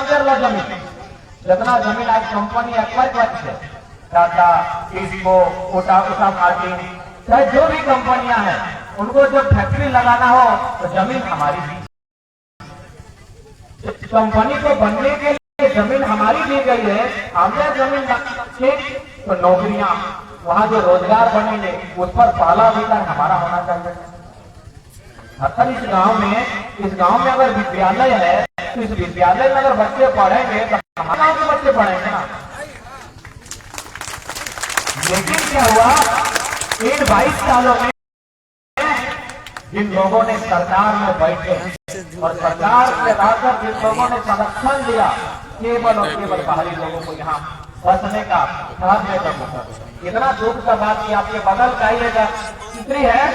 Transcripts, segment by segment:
कर लो जमीन, जितना जमीन आज कंपनी एक्वायर करती है, टाटा, टिस्को, उषा मार्टिन, चाहे जो भी कंपनियां हैं, उनको जो फैक्ट्री लगाना हो तो जमीन हमारी थी। कंपनी को बनने के लिए जमीन हमारी दी गई है, हमने जमीन के तो नौकरियां, वहां जो रोजगार बनेंगे उस पर पहला अधिकार हमारा होना चाहिए। अगर इस गांव में अगर विद्यालय है तो इस विद्यालय में अगर बच्चे पढ़ेंगे तो हमारे गांव के बच्चे पढ़ेंगे ना। लेकिन क्या हुआ, इन 22 सालों में जिन लोगों ने सरकार में बैठे और सरकार के रहकर जिन लोगों ने संरक्षण दिया, केवल और केवल बाहरी लोगों को यहाँ बसने का, ठहरने का मौका। इतना दुख का बात कि आपके बगल का ही एक स्त्री है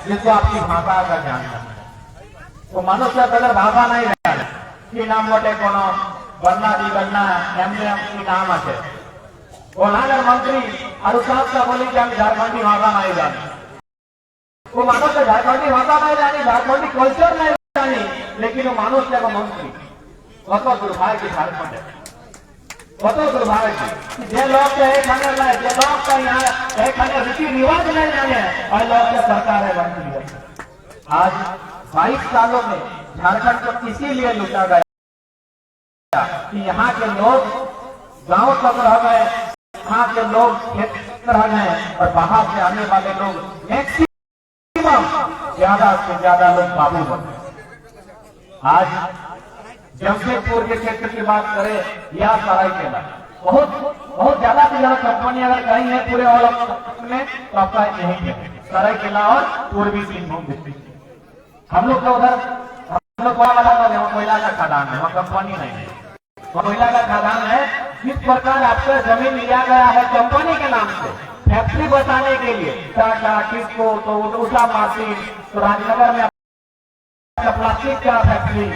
जिसको आपकी भाषा का ज्ञान है, तो मनुष्य अगर भाषा नहीं जाने कि नाम मोटे कोनो बनना दी बनना एमने की नाम है, बोलाने मंत्री और का बोली कि हम झारखंडी भाषा नहीं जाने, वो मनुष्य झारखंडी भाषा नहीं जानी, झारखंडी कल्चर नहीं जानी, लेकिन वो मनुष्य को मंत्री कत दुर्भाग्य की झारखंड है, कत दुर्भाग्य की जे लोग यहाँ रीति रिवाज नहीं जाने और लोग के सरकार है मंत्री है। आज 22 सालों में झारखंड को इसीलिए लूटा गया कि यहाँ के लोग गांव तक रह गए, यहाँ के लोग खेत रह गए और बाहर से आने वाले लोग मैक्सिमम ज्यादा से ज्यादा लोग बाबू बने। आज जमशेदपुर के क्षेत्र की बात करें या सरायकेला, बहुत ज्यादा से ज्यादा कंपनी अगर कहीं है पूरे ऑल में तो आपका यही है सरायकेला और पूर्वी सिंहभूम डिस्ट्रिक्ट। हम लोग उधर हम लोग वहाँ कोयला का खदान है, वहाँ कंपनी नहीं है, कोयला का खदान है। जिस प्रकार आपका जमीन लिया गया है कंपनी के नाम से फैक्ट्री बचाने के लिए, टाटा, टिस्को, तो उषा मार्टिन, तो राजनगर में प्लास्टिक का फैक्ट्री,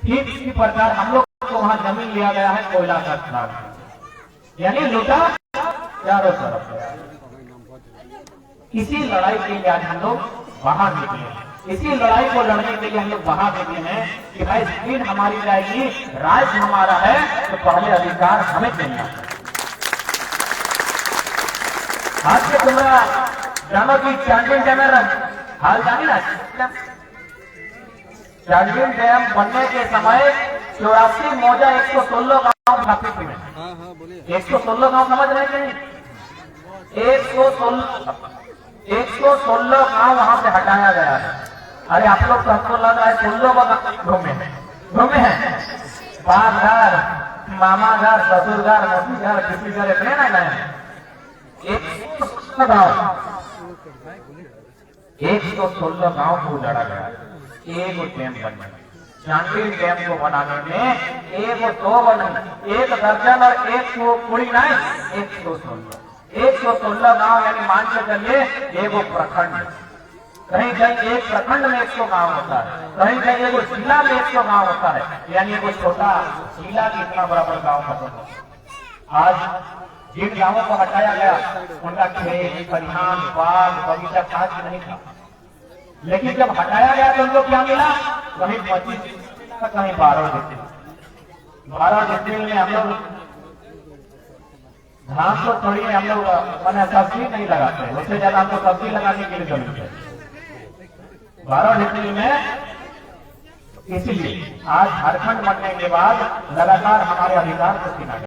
ठीक इसी प्रकार हम लोग को वहां जमीन लिया गया है कोयला का खदान, यानी लूटा चारों तरफ। इसी लड़ाई के लिए आज हम लोग बाहर निकले, इसी लड़ाई को लड़ने के लिए हम लोग बाहर निकले हैं कि भाई जमीन हमारी जाएगी, राज्य हमारा है, तो पहले अधिकार हमें देना है। आज के तुम्हारा जानो की चांडिल डैम हाल जानी ना, चांडिल डैम बनने के समय 84 मौजा 116 गांव स्थापित हुए। 116 गांव समझ रहे हैं? 116 गांव वहां से हटाया गया है। अरे आप लोग तो हमको लग रहा है 16 घूमे हैं, बाप घर, मामा घर, ससुर घर, मोती घर, किसी घर इतने ना गए। 116 गांव को लड़ा गया, एक डैम बनने, चांडिल डैम को बनाने में एक दो बने, एक दर्जन और एक कुड़ी नहीं, 116 गांव, यानी मान के चलिए एक प्रखंड, कहीं कहीं एक प्रखंड में 100 गांव होता है, कहीं कहीं एक जिला में 100 गांव होता है, यानी एक छोटा जिला के इतना बराबर गांव खत्म होता। आज जिन गांवों को हटाया गया उनका खेत, खलिहान, बाग, बगीचा काज नहीं था, लेकिन जब हटाया गया तो उनको क्या मिला, कहीं 25 कहीं 12 डिस्ट्रिक्ट में हम लोग धान तो थोड़ी हम लोग मैंने सब्जी नहीं लगाते, उससे ज्यादा हमको सब्जी लगाने के लिए जमीन है 12 डिस्ट्रिक्ट में। इसीलिए आज झारखंड बनने के बाद लगातार हमारे अधिकार को छीना गया।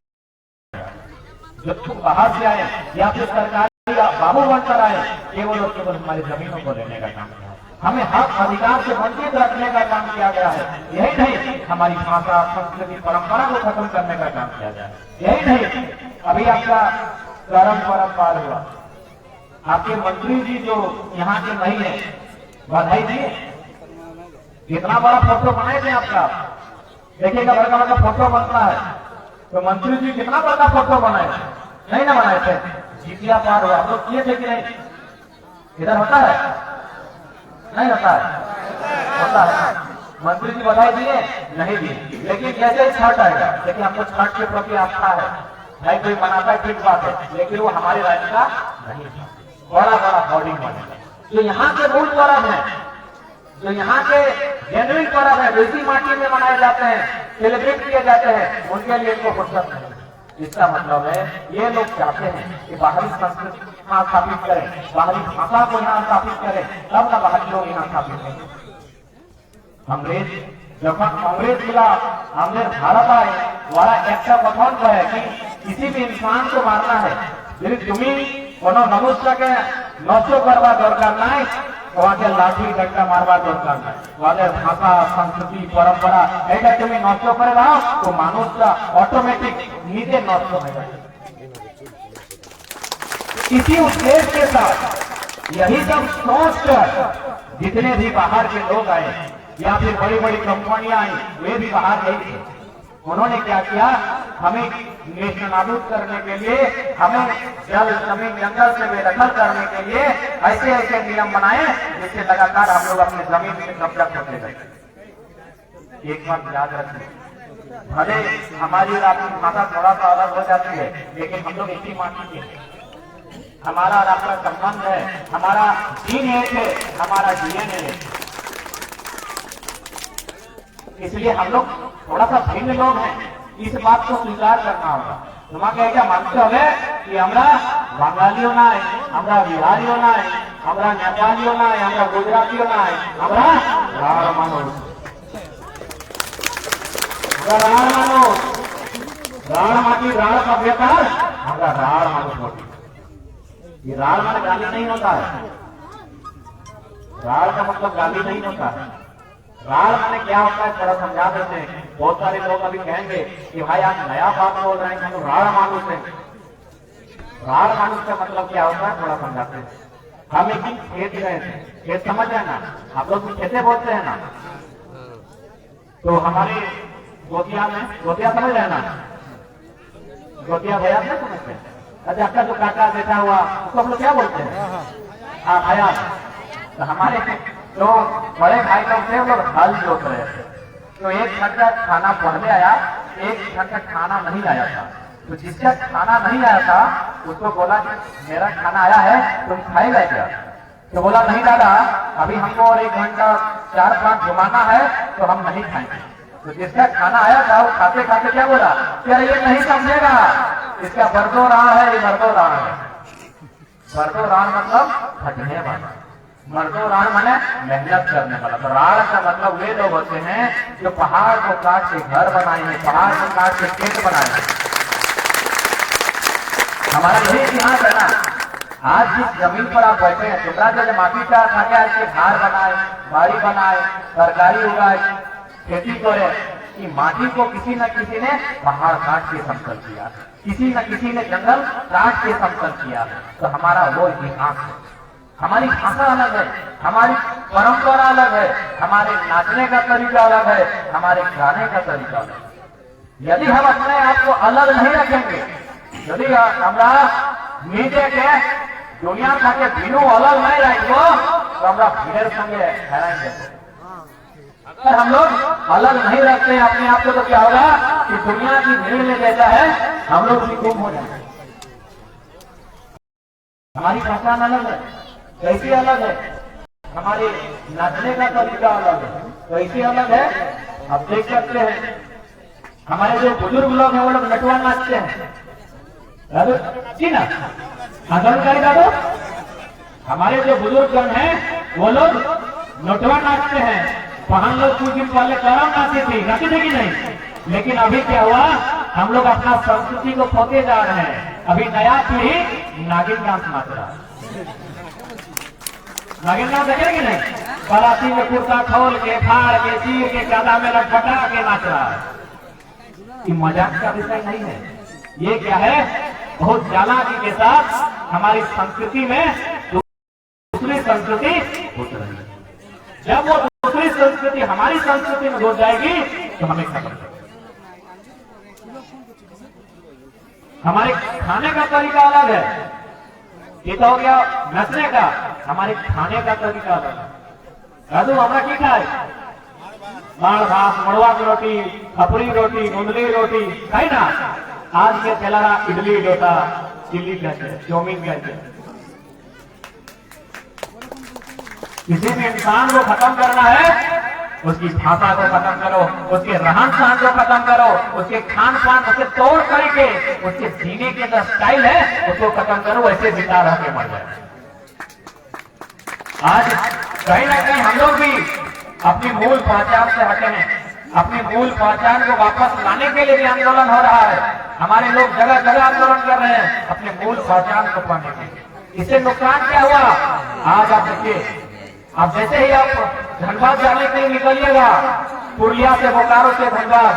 जो बाहर से आए या फिर सरकारी बाबू बनकर आए, केवल और केवल हमारी जमीनों को लेने का काम किया, हमें हक अधिकार से वंचित रखने का काम किया गया है। यही नहीं, हमारी भाषा, संस्कृति, परंपरा को खत्म करने का काम किया गया है। यही नहीं, अभी आपका गरम परम पार हुआ, आपके मंत्री जी जो यहाँ के नहीं है, बधाई दिए, कितना बड़ा फोटो बनाए थे आपका, देखिएगा बड़का बड़का फोटो बनता है, तो मंत्री जी कितना बड़ा फोटो बनाए, नहीं ना बनाए थे, जितिया पार हुआ, आप लोग किए थे कि नहीं? इधर होता है नहीं होता है? होता है। मंत्री जी बधाई दिए नहीं दिए, लेकिन जैसे ही छठ आएगा, लेकिन हमको छठ के प्रति आस्था है, भाई कोई मनाता है ठीक बात है, लेकिन वो हमारे राज्य का नहीं था। बड़ा बड़ा होर्डिंग बनेगा, जो यहाँ के मूल पर्व है, जो यहाँ के जेन्युइन पर्व है, देसी माटी में मनाए जाते हैं, सेलिब्रेट किए जाते हैं, उनके लिए इनको फुर्सत नहीं। इसका मतलब है ये लोग चाहते हैं कि बाहरी संस्कृति यहाँ स्थापित करें, बाहरी भाषा को यहाँ स्थापित करें, तब ना बाहरी लोग यहाँ स्थापित करें। अंग्रेज जब अंग्रेज मिला, हमने भारत आए, वाला একটা কথা है कि किसी भी इंसान को मारना है, यदि तुम्हें कोनो मनुष्यके नष्ट करवा दरकार নাই, তোমাকে লাঠি ডান্ডা মারবা দরকার নাই। ওদের ভাষা, সংস্কৃতি, परंपरा এটা তুমি নষ্ট করে দাও তো মানুষটা অটোমেটিক নিজে নষ্ট হয়ে যাবে। इसी उद्देश्य के साथ यही सब सोचकर जितने भी बाहर के लोग आए या फिर बड़ी बड़ी कंपनियां आई, वे भी बाहर गई थी। उन्होंने क्या किया, हमें नेस्तनाबूद करने के लिए, हमें जल जमीन जंगल से बेदखल करने के लिए ऐसे ऐसे नियम बनाए जिससे लगातार हम लोग अपनी जमीन में कब्जा करते गए। एक बात याद रखिए, भले हमारी और आपकी भाषा थोड़ा सा अलग हो जाती है, लेकिन हम लोग इसी माटी के हैं। हमारा और आपका संबंध है, हमारा जीन एक है, हमारा डीएनए है। इसलिए हम लोग थोड़ा सा भिन्न लोग हैं, इस बात को स्वीकार करना होगा। তোমাকে এটা মানতে হবে कि আমরা বাঙালিও নাই, আমরা বিহারিও নাই, আমরা নেপালিও নাই, আমরা গুজরাটিও নাই, আমরা রাঢ় মানুষ। আমরা রাঢ় মানুষ, রাঢ় মাটি, রাঢ় সভ্যতার আমরা রাঢ় মানুষ বলি। ये राढ़ माने गाली नहीं होता है, राढ़ का मतलब गाली नहीं होता है। राढ़ माने क्या होता है थोड़ा समझा देते हैं। बहुत सारे लोग अभी कहेंगे कि भाई आप नया बात बोल रहे हैं, हम तो राढ़ मानुष है। राढ़ मानुष का मतलब क्या होता है थोड़ा समझाते हैं। हम एक दिन खेत गए थे, खेत समझ रहे ना आप लोग, खेते बोलते हैं ना, तो हमारे गोतिया में, गोतिया समझ रहे ना, गोतिया भैया नहीं समझते। अच्छा, आपका जो काका बैठा हुआ उसको हम लोग क्या बोलते हैं? हाँ भैया। तो हमारे जो बड़े भाई लोग थे वो लोग हल जोत रहे थे, तो एक घंटा खाना पढ़ने आया, एक घंटा खाना नहीं आया था। तो जिसका खाना नहीं आया था उसको बोला कि मेरा खाना आया है, तुम खाएगा क्या? तो बोला नहीं दादा, अभी हमको और एक घंटा 4 प्लाट घुमाना है तो हम नहीं खाएंगे। तो जिसका खाना आया था वो खाते खाते क्या बोला, क्या ये नहीं समझेगा, इसका बरदो रहा है, ये बरदो रहा है। बरदो राण मतलब खटने वाला, मर्दो राण माने मेहनत करने वाला। तो राण का मतलब वे लोग होते हैं जो पहाड़ को काट के घर बनाए हैं, पहाड़ को काट के खेत बनाए हैं। हमारा यही इतिहास है ना। आज जिस जमीन पर आप बैठे हैं, टुकड़ा जो माटी का खाके आज के घर बनाए, बाड़ी बनाए, तरकारी उगाए, खेती करे, कि माटी को किसी न किसी ने पहाड़ काट के समतल किया, किसी न किसी ने जंगल काट के समतल किया। तो हमारा वो इतिहास है। हमारी भाषा अलग है, हमारी परंपरा अलग है, हमारे नाचने का तरीका अलग है, हमारे गाने का तरीका अलग है। यदि हम अपने आप को अलग नहीं रखेंगे, यदि हमरा नीचे के दुनिया के भीनू अलग नहीं रखो तो हमरा भीड़ संगे ठहराएंगे। अगर हम लोग अलग नहीं रखते हैं अपने आप को तो क्या होगा कि दुनिया की भीड़ में जैसा है हम लोग भी गुम हो जाएंगे। हमारी पहचान अलग है, कैसी अलग है, हमारे नाचने का तरीका अलग है, कैसी अलग है आप देख सकते हैं। हमारे जो बुजुर्ग लोग हैं वो लोग नटवा नाचते हैं, जी ना, जानकारी दादो। हमारे जो बुजुर्गगण हैं वो लोग नटवा नाचते हैं। वहां लोग कुछ दिन पहले करम नाचते थे कि नहीं, लेकिन अभी क्या हुआ, हम लोग अपना संस्कृति को खोते जा रहे हैं। अभी नया पीढ़ी नागिन डांस नाच रहा है। नागिन डांस देखे कि नहीं, पलासी में कुर्ता खोल के, फाड़ के, चीर के, गदा में लटपटा के नाच रहा है। ये मजाक का विषय नहीं है। ये क्या है, बहुत चालाकी के साथ हमारी संस्कृति में दूसरी संस्कृति घुस रही है। जब वो दूसरी संस्कृति हमारी संस्कृति में घुस जाएगी तो हमें खत्म कर। हमारे खाने का तरीका अलग है, ये तो हो गया नचने का, हमारे खाने का तरीका अलग है। राजू हमारा की खाए, दाल भात, मड़वा की रोटी, खपरी रोटी, गुंदली रोटी खाई ना। आज के चला रहा इडली डोसा, चिल्ली कहते हैं, चाउमीन कहते हैं। किसी भी इंसान को खत्म करना है, उसकी भाषा को खत्म करो, उसके रहन सहन को खत्म करो, उसके खान पान, उसके तौर तरीके, उसके जीने के जो स्टाइल है उसको खत्म करो, ऐसे जिंदा रह के मर जाए। आज कहीं ना कहीं हम लोग भी अपनी मूल पहचान से हटे हैं। अपनी मूल पहचान को वापस लाने के लिए भी आंदोलन हो रहा है। हमारे लोग जगह जगह आंदोलन कर रहे हैं अपने मूल पहचान को पाने के लिए। इससे नुकसान क्या हुआ? आज आप देखिए, अब जैसे ही आप धनबाद जाने के लिए निकलिएगा, पुरलिया से, बोकारो से धनबाद,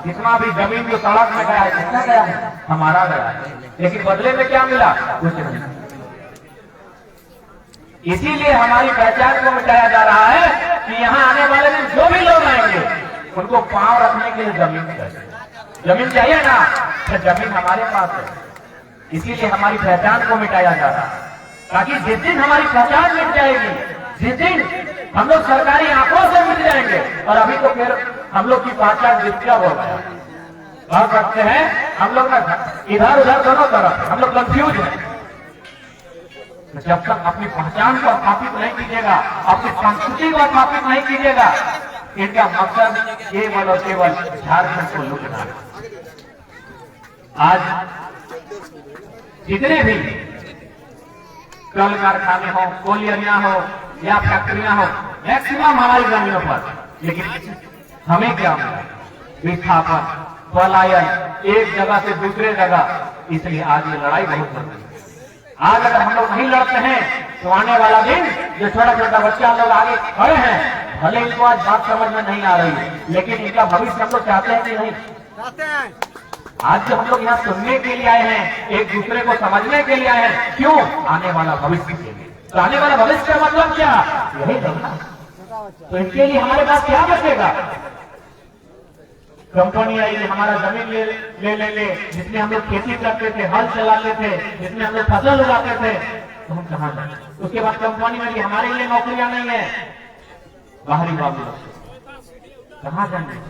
जितना भी जमीन जो सड़क में गया है, कितना गया है? हमारा गया है। लेकिन बदले में क्या मिला? कुछ नहीं। इसीलिए हमारी पहचान को मिटाया जा रहा है कि यहाँ आने वाले दिन जो भी लोग आएंगे उनको पांव रखने के लिए जमीन चाहिए। जमीन चाहिए ना, तो जमीन हमारे पास है। इसीलिए हमारी पहचान को मिटाया जा रहा है, ताकि जिस दिन हमारी पहचान मिट जाएगी, जिस दिन हम लोग सरकारी आंकड़ों से मिट जाएंगे, और अभी तो फिर हम लोग की पहचान डिस्टर्ब हो गया। बात करते हैं हम लोग ना इधर उधर दोनों तरफ हम लोग कंफ्यूज हैं। जब तक अपनी पहचान को स्थापित नहीं कीजिएगा, अपनी संस्कृति को स्थापित नहीं कीजिएगा, इनका मकसद केवल और केवल झारखंड को लूटना है। आज जितने भी कल कारखाने हो, कोलियरियां हो या फैक्ट्रियां हो, मैक्सिमम हमारी जमीनों पर, लेकिन हमें क्या मिला? विस्थापन, पलायन, एक जगह से दूसरे जगह। इसलिए आज ये लड़ाई बहुत जरूरी है। आज अगर हम लोग नहीं लड़ते हैं तो आने वाला दिन, जो छोटा छोटा बच्चा लोग आगे खड़े हैं, भले इनको आज बात समझ में नहीं आ रही है, लेकिन इनका भविष्य हम लोग चाहते हैं कि नहीं चाहते हैं। आज जो हम लोग यहाँ सुनने के लिए आए हैं, एक दूसरे को समझने के लिए आए हैं, क्यों? आने वाला भविष्य के लिए। तो आने वाला भविष्य का मतलब क्या? यही लड़ना। तो इसके लिए हमारे पास क्या बचेगा? कंपनी आई, हमारा जमीन ले लेंगे, जिसमें हम लोग खेती करते थे, हल चलाते थे, जिसमें हम लोग फसल उगाते थे, तो हम कहां जाए? उसके बाद कंपनी में भी हमारे लिए नौकरियां नहीं है, बाहरी बाबू कहां जाएंगे?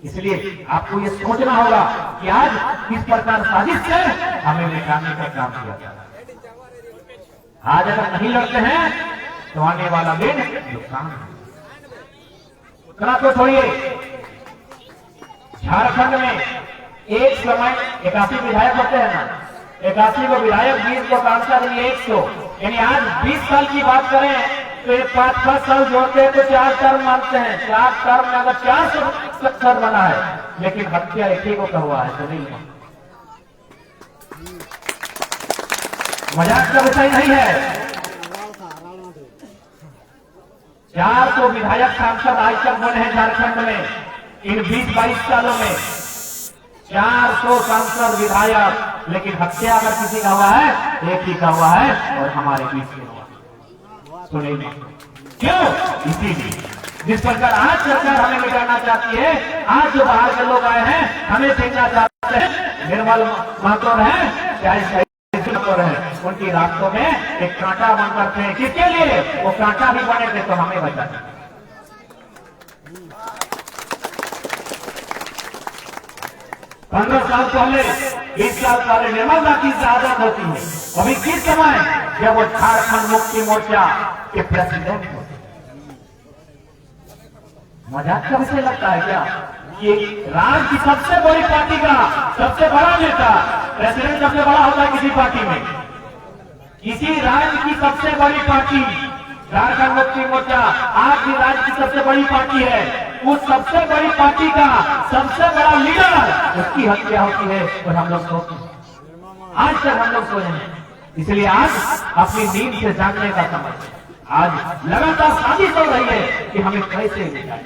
इसलिए आपको ये सोचना होगा कि आज किस प्रकार साजिश से हमें मिटाने का काम किया जा रहा है। आज अगर नहीं लड़ते हैं तो आने वाला दिन नुकसान है। उतना तो छोड़िए, झारखंड में एक समय 81 विधायक होते हैं ना, 81 को विधायक, 20 को सांसद, 100, यानी आज 20 साल की बात करें तो ये 5-5 साल जोड़ते हैं तो 4 टर्म मानते हैं। 4 टर्म में अगर 400 संसद बना है, लेकिन हत्या एक ही को करवा है तो नहीं। मजाक का विषय नहीं है। 400 विधायक सांसद आज तक बने हैं झारखंड में। इन 20-22 सालों में 400 सांसद विधायक, लेकिन हत्या अगर किसी का हुआ है, एक ही का हुआ है, और हमारे बीच में हुआ। सुनिए क्यों? इसीलिए जिस प्रकार आज सरकार हमें मिटाना चाहती है, आज जो बाहर के लोग आए हैं हमें छीनना चाहते हैं, निर्मल महतो है चाहे है, उनकी रास्तों में एक कांटा बन करते हैं। किसके लिए? वो कांटा भी बने थे तो हमें बचाते। 15 साल पहले, 20 साल पहले निर्मला की शहादत होती है, अभी किस समय? जब वो झारखंड मुक्ति मोर्चा के प्रेसिडेंट होते। मजाक का विषय लगता है क्या कि राज्य की सबसे बड़ी पार्टी का सबसे बड़ा नेता, प्रेसिडेंट सबसे बड़ा होता है किसी पार्टी में, किसी राज्य की सबसे बड़ी पार्टी झारखंड मुक्ति मोर्चा आज भी राज्य की सबसे बड़ी पार्टी है, उस सबसे बड़ी पार्टी का सबसे बड़ा लीडर, उसकी हत्या होती है और हम लोग सोते हैं। आज तक हम लोग सोए हैं। इसलिए आज अपनी नींद से जागने का समय है। आज लगातार साजिश हो रही है कि हमें कैसे मिटाएं।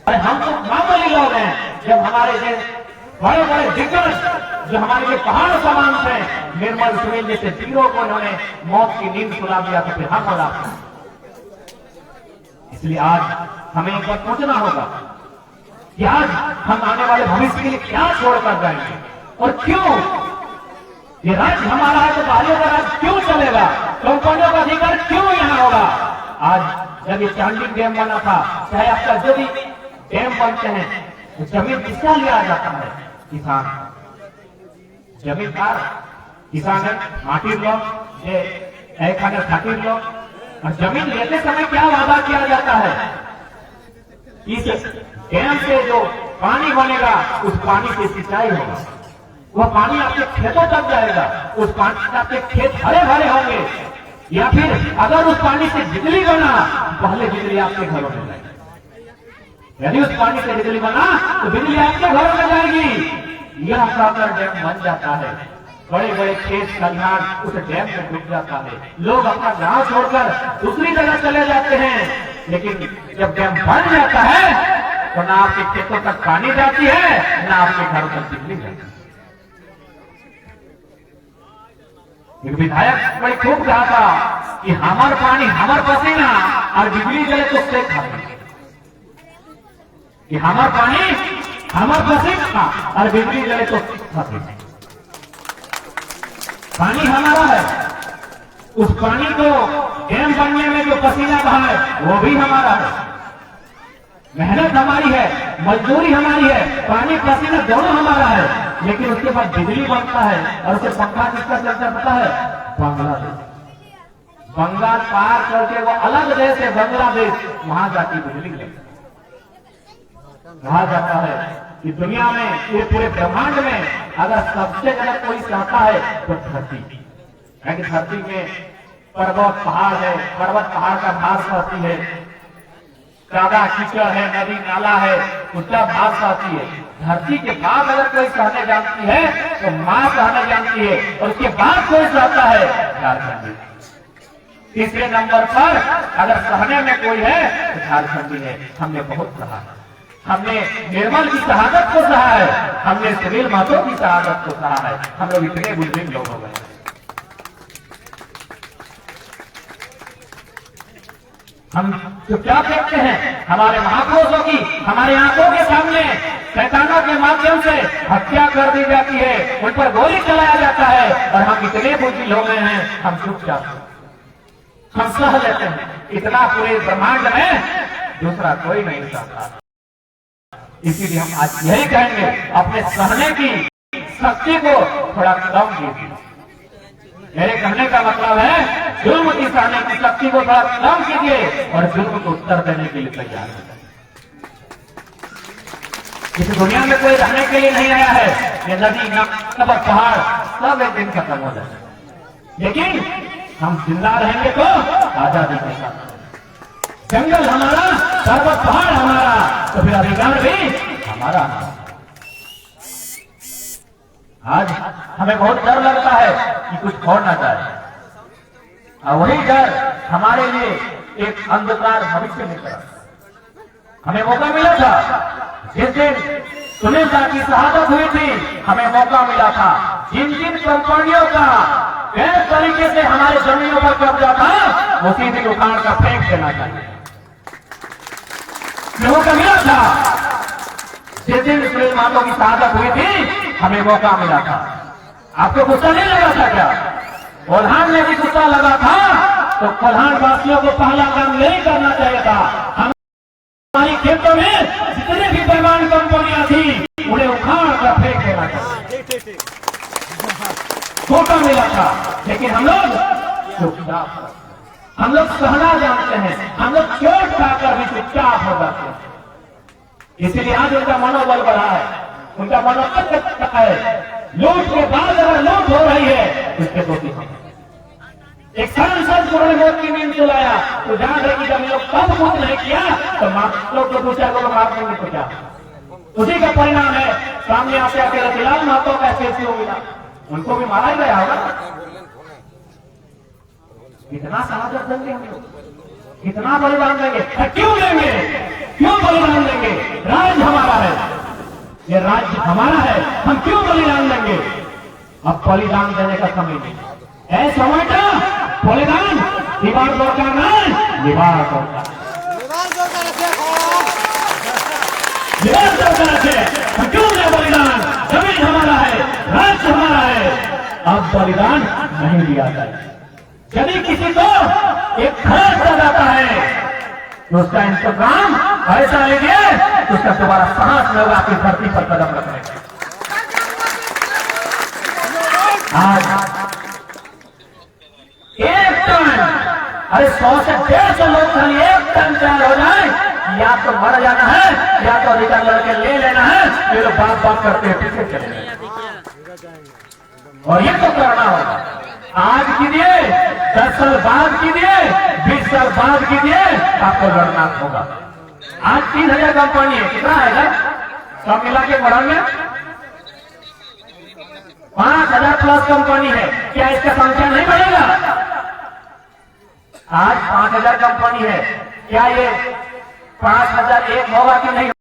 अरे हम तो मामूली लोग हैं। जब हमारे बड़े बड़े दिग्गज जो हमारे लिए पहाड़ समान थे, निर्मल सुनील जैसे वीरों को उन्होंने मौत की नींद सुला दिया, तो फिर हम बोला। इसलिए आज हमें एक बात सोचना होगा कि आज हम आने वाले भविष्य के लिए क्या छोड़कर जाएंगे और क्यों। ये राज्य हमारा है तो बाहरियों का राज्य क्यों चलेगा? कंपनियों का अधिकार क्यों यहाँ होगा? आज जब ये चांदी डैम बना था, चाहे आपका जो भी डैम बनते हैं, तो जमीन किसका लिया जाता है? किसान। जमीनदार किसान है, माटिर लोग, खातिर लोग, और जमीन लेते समय क्या वादा किया जाता है? इस डैम से जो पानी बनेगा उस पानी से सिंचाई होगा, वह पानी आपके खेतों तक जाएगा, उस पानी से आपके खेत हरे भरे होंगे। या फिर अगर उस पानी से बिजली बना, पहले बिजली आपके घरों में जाएगी। यदि उस पानी से बिजली बना तो बिजली आपके घरों में जाएगी। यह कहकर डैम बन जाता है, बड़े बड़े खेत खलिहान उस डैम में डूब जाता है, लोग अपना गांव छोड़कर दूसरी जगह चले जाते हैं। लेकिन जब डैम बन जाता है तो ना आपके खेतों तक पानी जाती है, ना आपके घरों तक बिजली जाती है। एक विधायक बड़ी खूब कहा था कि हमार पानी हमार पसीना और बिजली जले तो उससे खाते, कि हमार पानी हमार पसीना और बिजली जले तो खाते। पानी हमारा है, उस पानी को डैम बनने में जो पसीना बहा है वो भी हमारा है, मेहनत हमारी है, मजदूरी हमारी है, पानी पसीना दोनों हमारा है। लेकिन उसके बाद बिजली बनता है और उसे पंखा किसका चलता पता है? बांग्लादेश। बंगाल पार करके वो अलग देश है बांग्लादेश, वहां जाती बिजली लगती। कहा जाता है कि दुनिया में, ये पूरे ब्रह्मांड में अगर सबसे ज्यादा कोई चाहता है तो धरती, क्योंकि धरती में पर्वत पहाड़ है, पर्वत पहाड़ का भार सहती है, ज्यादा कीचड़ है, नदी नाला है, उसका भार सहती है। धरती के बाद अगर कोई सहने जानती है तो मां सहने जानती है, और उसके बाद कोई सहता है झारखंडी। तीसरे नंबर पर अगर सहने में कोई है तो झारखंडी है। हमने बहुत सहा, हमने निर्मल की शहादत को सहा है, हमने सुनील महतो की शहादत को सहा है। हम लोग इतने बुजुर्ग लोग हो गए। हम जो क्या देखते हैं, हमारे महापुरुषों की हमारे आंखों के सामने शैतानों के माध्यम से हत्या कर दी जाती है, उन पर गोली चलाया जाता है, और हम इतने बुजुर्ग हो गए हैं, हम चुपचाप हम सह लेते हैं। इतना पूरे ब्रह्मांड में दूसरा कोई नहीं सहता। इसीलिए हम आज यही कहेंगे, अपने सहने की शक्ति को थोड़ा कम कीजिए। मेरे कहने का मतलब है, जुल्म की सहने की शक्ति को थोड़ा कम कीजिए और जुल्म को उत्तर देने के लिए तैयार है। इस दुनिया में कोई रहने के लिए नहीं आया है। ये नदी, नदी, पहाड़ सब एक दिन खत्म हो जाए, लेकिन हम जिंदा रहेंगे तो आजादी के साथ। जंगल हमारा, पर्वत पहाड़ हमारा, तो फिर अधिकार भी हमारा। आज हमें बहुत डर लगता है कि कुछ हो ना जाए, और वही डर हमारे लिए एक अंधकार भविष्य निकला। हमें मौका मिला था, जिस दिन सुनील दा की शहादत हुई थी, हमें मौका मिला था। जिन जिन कंपनियों का गैर तरीके से हमारे जमीनों पर कब्जा था, उसी दिन उखाड़ कर फेंक देना चाहिए। मौका मिला था, जिस दिन सुनील महतो की शहादत हुई थी, हमें मौका मिला था। आपको गुस्सा नहीं लगा था क्या? कोल्हान में भी गुस्सा लगा था, तो कोल्हान वासियों को पहला काम यही करना चाहिए था। हमारी खेतों में जितने भी बेईमान कंपनियां थी, उन्हें उखाड़ कर फेंक देना चाहिए। मौका मिला था, लेकिन हम लोग चुपचाप, हम लोग सहना जानते हैं, हम लोग चोट खाकर भी चुपचाप हो जाते हैं। इसीलिए आज उनका मनोबल बढ़ा है, उनका मनोबल बढ़ा है। लूट के बाद अगर लूट हो रही है, उसके दोषी हम। एक सांसद को मौत की नींद सुलाया, तो जान रहे कि जब लोग कब कुछ नहीं किया तो लोग तो दूसरे को मार देंगे तो क्या? उसी का परिणाम है, सामने आते आते रतिलाल महतो का कैसे मिला, उनको भी मारा ही गया होगा। कितना शहादत देंगे हम लोग, कितना बलिदान देंगे? क्यों देंगे? क्यों बलिदान देंगे? राज्य हमारा है, ये राज्य हमारा है, हम क्यों बलिदान देंगे? अब बलिदान देने का समय नहीं है। সময়টা बलिदान दीवार दरकार नहीं, दीवार दरकार, दीवार दरकार है। हम क्यों दें बलिदान? जमीन हमारा है, राज्य हमारा है, अब बलिदान नहीं दिया जाए। यदि किसी को एक खर्च आ जाता है तो उसका इंतजाम ऐसा लीजिए तो उसका दोबारा साहस में होगा अपनी धरती पर कदम रखने का। आज एक टन अरे 100 से 150 लोग खाली एक टाइम तैयार हो जाए, या तो मर जाना है या तो रिटर्न लड़के ले लेना है, ये लोग बात बात करते हैं पीछे चले गए। और ये तो करना होगा, आज कीजिए, 10 साल बाद कीजिए, 20 साल बाद कीजिए, आपको लड़ना होगा। आज 3000 कंपनी है, कितना आएगा सब मिला के बढ़ाएंगे? 5000 प्लस कंपनी है, क्या इसका संख्या नहीं बढ़ेगा? आज 5000 कंपनी है, क्या ये 5001 होगा कि नहीं?